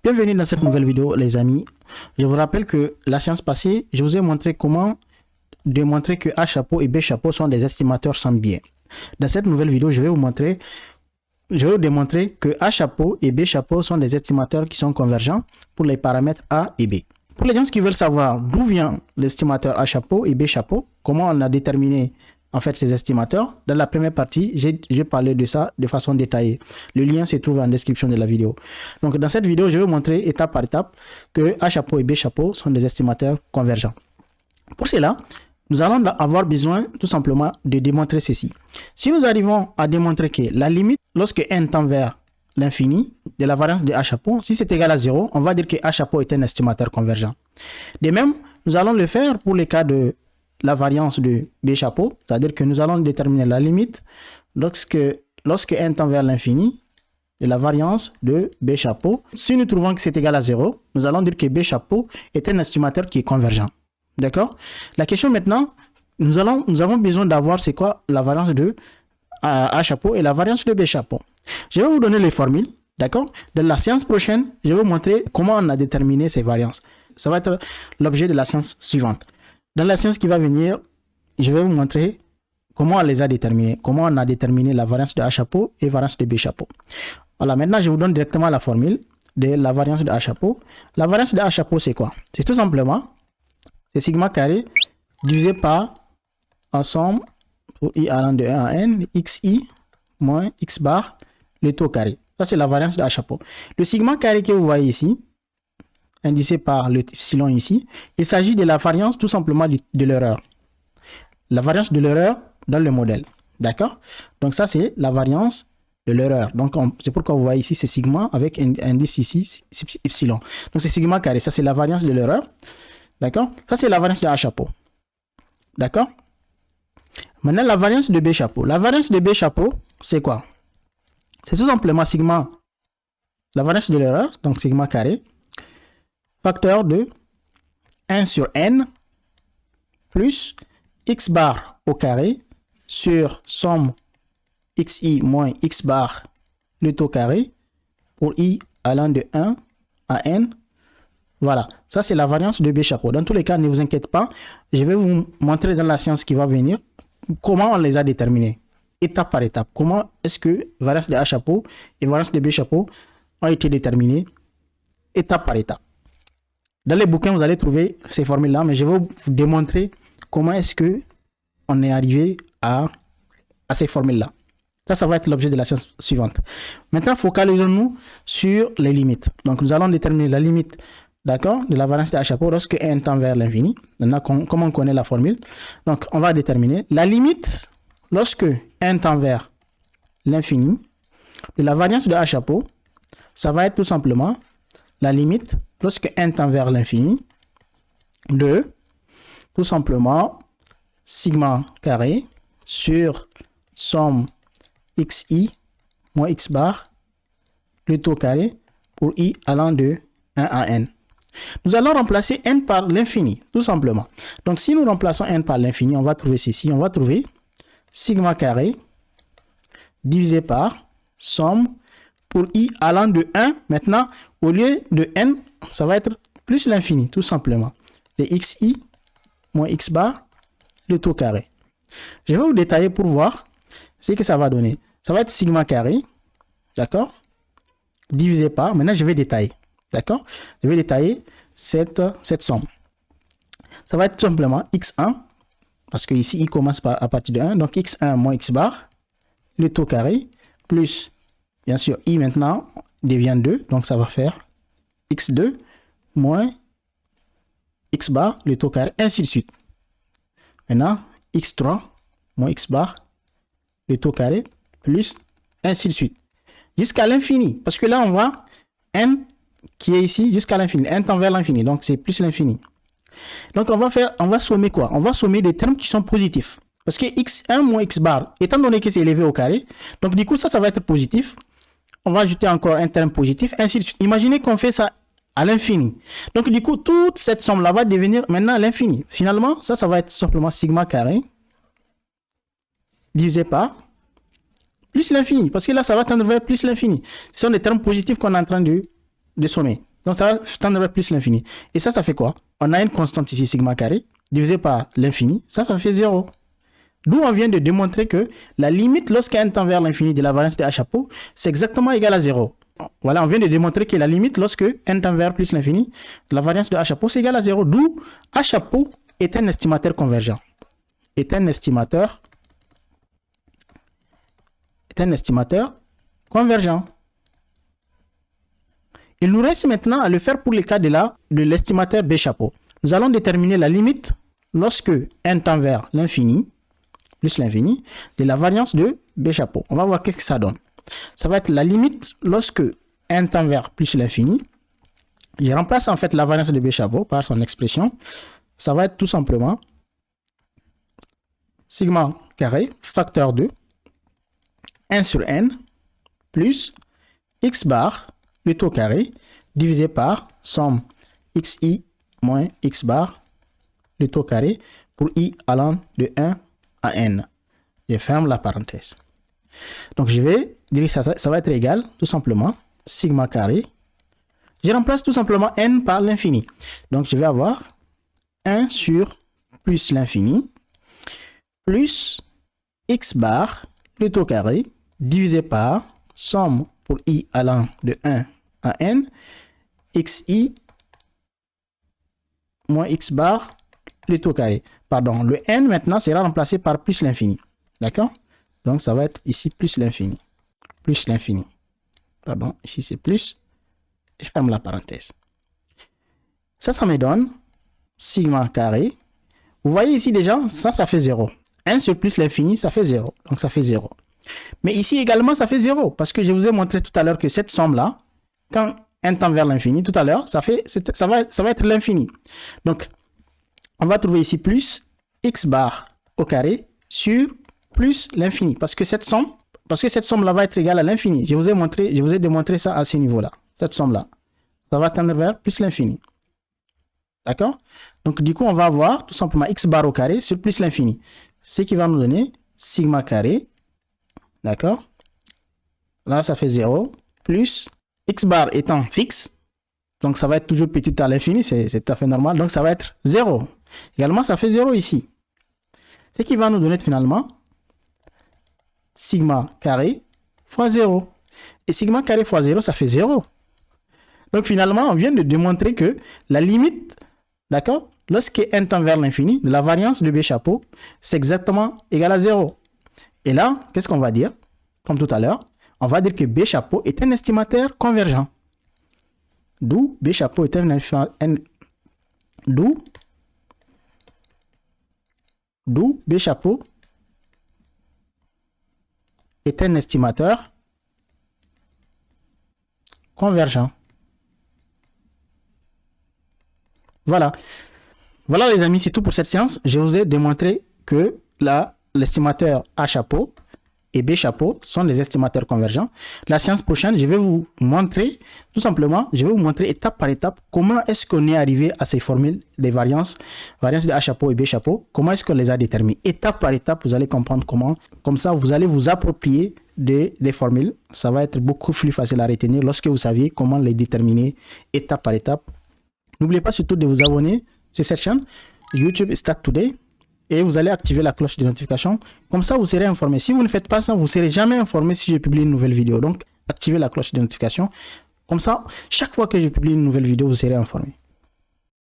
Bienvenue dans cette nouvelle vidéo les amis. Je vous rappelle que la séance passée, je vous ai montré comment démontrer que A chapeau et B chapeau sont des estimateurs sans biais. Dans cette nouvelle vidéo, je vais vous démontrer que A chapeau et B chapeau sont des estimateurs qui sont convergents pour les paramètres A et B. Pour les gens qui veulent savoir d'où vient l'estimateur A chapeau et B chapeau, comment on a déterminé en fait ces estimateurs, dans la première partie, j'ai parlé de ça de façon détaillée. Le lien se trouve en description de la vidéo. Donc dans cette vidéo, je vais vous montrer étape par étape que A chapeau et B chapeau sont des estimateurs convergents. Pour cela, nous allons avoir besoin tout simplement de démontrer ceci. Si nous arrivons à démontrer que la limite, lorsque n tend vers l'infini de la variance de A chapeau, si c'est égal à 0, on va dire que A chapeau est un estimateur convergent. De même, nous allons le faire pour les cas de la variance de B chapeau, c'est-à-dire que nous allons déterminer la limite lorsque n tend vers l'infini de la variance de B chapeau. Si nous trouvons que c'est égal à 0, nous allons dire que B chapeau est un estimateur qui est convergent. D'accord? La question maintenant, nous avons besoin d'avoir c'est quoi la variance de A chapeau et la variance de B chapeau. Je vais vous donner les formules, d'accord? Dans la séance prochaine, je vais vous montrer comment on a déterminé ces variances. Ça va être l'objet de la séance suivante. Dans la séance qui va venir, je vais vous montrer comment on les a déterminés, comment on a déterminé la variance de A chapeau et la variance de B chapeau. Voilà, maintenant je vous donne directement la formule de la variance de A chapeau. La variance de A chapeau, c'est quoi? C'est tout simplement, c'est sigma carré divisé par ensemble pour i allant de 1 à n, xi moins x bar, le taux carré. Ça, c'est la variance de A chapeau. Le sigma carré que vous voyez ici, indicé par le epsilon ici, il s'agit de la variance tout simplement de l'erreur. La variance de l'erreur dans le modèle. D'accord? Donc ça, c'est la variance de l'erreur. Donc c'est pourquoi vous voyez ici, c'est sigma avec un indice ici, epsilon. Donc c'est sigma carré. Ça, c'est la variance de l'erreur. D'accord? Ça, c'est la variance de A chapeau. D'accord? Maintenant, la variance de B chapeau. La variance de B chapeau, c'est quoi? C'est tout simplement sigma, la variance de l'erreur, donc sigma carré, facteur de 1 sur n plus x bar au carré sur somme xi moins x bar le taux carré pour i allant de 1 à n. Voilà, ça c'est la variance de B chapeau. Dans tous les cas, ne vous inquiétez pas, je vais vous montrer dans la séance qui va venir comment on les a déterminés, étape par étape. Comment est-ce que variance de A chapeau et variance de B chapeau ont été déterminées étape par étape. Dans les bouquins, vous allez trouver ces formules-là, mais je vais vous démontrer comment est-ce que on est arrivé à ces formules-là. Ça va être l'objet de la séance suivante. Maintenant, focalisons-nous sur les limites. Donc, nous allons déterminer la limite, d'accord, de la variance de A chapeau lorsque n tend vers l'infini. Maintenant, comme on connaît la formule, donc on va déterminer la limite lorsque n tend vers l'infini de la variance de A chapeau. Ça va être tout simplement la limite lorsque n tend vers l'infini de tout simplement sigma carré sur somme xi moins x bar le taux carré pour i allant de 1 à n. Nous allons remplacer n par l'infini, tout simplement. Donc si nous remplaçons n par l'infini, on va trouver ceci, on va trouver sigma carré divisé par somme pour i allant de 1, maintenant, au lieu de n, ça va être plus l'infini, tout simplement. De xi moins x bar, le taux carré. Je vais vous détailler pour voir ce que ça va donner. Ça va être sigma carré, d'accord, divisé par, maintenant je vais détailler, d'accord, je vais détailler cette somme. Ça va être tout simplement x1, parce que ici, i commence à partir de 1, donc x1 moins x bar, le taux carré, plus bien sûr, i maintenant devient 2, donc ça va faire x2 moins x bar, le taux carré, ainsi de suite. Maintenant, x3 moins x bar, le taux carré, plus ainsi de suite. Jusqu'à l'infini, parce que là, on voit n qui est ici jusqu'à l'infini, n tend vers l'infini, donc c'est plus l'infini. Donc, on va sommer quoi? On va sommer des termes qui sont positifs. Parce que x1 moins x bar, étant donné que c'est élevé au carré, donc du coup, ça va être positif. On va ajouter encore un terme positif, ainsi de suite. Imaginez qu'on fait ça à l'infini. Donc, du coup, toute cette somme-là va devenir maintenant l'infini. Finalement, ça va être simplement sigma carré divisé par plus l'infini. Parce que là, ça va tendre vers plus l'infini. Ce sont des termes positifs qu'on est en train de sommer. Donc, ça va tendre vers plus l'infini. Et ça fait quoi? On a une constante ici, sigma carré, divisé par l'infini. Ça fait 0. D'où on vient de démontrer que la limite lorsqu'il y a n tend vers l'infini de la variance de H chapeau, c'est exactement égal à 0. Voilà, on vient de démontrer que la limite lorsque n tend vers plus l'infini de la variance de H chapeau, c'est égal à 0. D'où H chapeau est un estimateur convergent. Est un estimateur convergent. Il nous reste maintenant à le faire pour le cas de l'estimateur B chapeau. Nous allons déterminer la limite lorsque n tend vers l'infini, plus l'infini, de la variance de B chapeau. On va voir qu'est-ce que ça donne. Ça va être la limite lorsque n tend vers plus l'infini. Je remplace en fait la variance de B chapeau par son expression. Ça va être tout simplement sigma carré facteur 2 1 sur n plus x bar le taux carré divisé par somme xi moins x bar le taux carré pour i allant de 1 à n. Je ferme la parenthèse. Donc je vais dire que ça va être égal tout simplement sigma carré. Je remplace tout simplement n par l'infini. Donc je vais avoir 1 sur plus l'infini plus x bar le taux carré divisé par somme pour i allant de 1 à n xi moins x bar le taux carré. Pardon, le n maintenant sera remplacé par plus l'infini. D'accord? Donc ça va être ici plus l'infini. Plus l'infini. Pardon, ici c'est plus. Je ferme la parenthèse. Ça me donne sigma carré. Vous voyez ici déjà, ça fait 0. 1 sur plus l'infini, ça fait 0. Donc ça fait 0. Mais ici également, ça fait 0. Parce que je vous ai montré tout à l'heure que cette somme-là, quand n tend vers l'infini, tout à l'heure, ça va être l'infini. Donc, on va trouver ici plus x bar au carré sur plus l'infini. Parce que cette somme-là va être égale à l'infini. Je vous ai démontré ça à ce niveau-là. Cette somme-là. Ça va tendre vers plus l'infini. D'accord? Donc, du coup, on va avoir tout simplement x bar au carré sur plus l'infini. Ce qui va nous donner sigma carré. D'accord? Là, ça fait 0. Plus x bar étant fixe. Donc, ça va être toujours petit à l'infini. C'est tout à fait normal. Donc, ça va être 0. Également, ça fait 0 ici. Ce qui va nous donner finalement sigma carré fois 0. Et sigma carré fois 0, ça fait 0. Donc, finalement, on vient de démontrer que la limite, d'accord, lorsque n tend vers l'infini, de la variance de B chapeau, c'est exactement égal à 0. Et là, qu'est-ce qu'on va dire? Comme tout à l'heure, on va dire que B chapeau est un estimateur convergent. D'où B chapeau est d'où B chapeau est un estimateur convergent. Voilà. Voilà les amis, c'est tout pour cette séance. Je vous ai démontré que l'estimateur A chapeau et B chapeau sont des estimateurs convergents. La séance prochaine, je vais vous montrer, tout simplement, je vais vous montrer étape par étape comment est-ce qu'on est arrivé à ces formules des variances de A chapeau et B chapeau, comment est-ce qu'on les a déterminées. Étape par étape, vous allez comprendre comment. Comme ça, vous allez vous approprier des formules. Ça va être beaucoup plus facile à retenir lorsque vous saviez comment les déterminer étape par étape. N'oubliez pas surtout de vous abonner sur cette chaîne YouTube Start Today et vous allez activer la cloche de notification. Comme ça, vous serez informé. Si vous ne faites pas ça, vous ne serez jamais informé si je publie une nouvelle vidéo. Donc, activez la cloche de notification. Comme ça, chaque fois que je publie une nouvelle vidéo, vous serez informé.